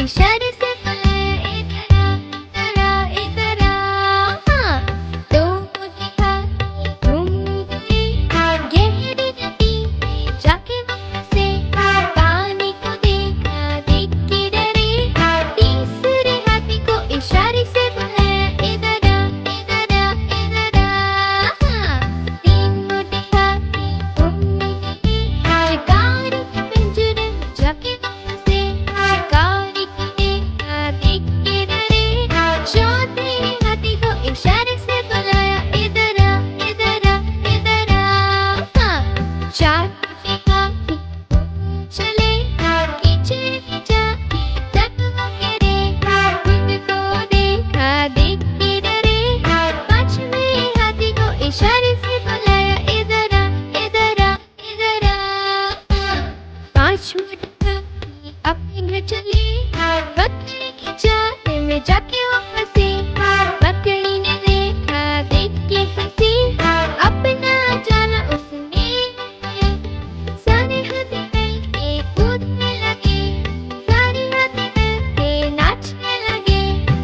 इशारे से बुलाया इधर आ, इधर आ, इधर आ। हाँ, तो वो दिखा घूम गई गहरी नदी में जाके वहाँ से पानी को देखा देख के डरे। तीसरे हाथी को इशारे से बुलाया इधर आ, इधर आ, इधर आ। हाँ, तीन मोटे हाथी घूमने गए शिकारी के पिंजरे में जाके वहाँ से शिकारी को देखा देख के डरे। चौथे हाथी को इशारे से बुलाया इधर आ, इधर आ, इधर आ। हाँ, चार मोटे हाथी चले पीछे जाके तब वो गिरे। खुद को देखा देख के डरे। पांचवें हाथी को इशारे से बुलाया इधर आ, इधर आ, इधर आ। पांच मोटे हाथी अपने घर चले।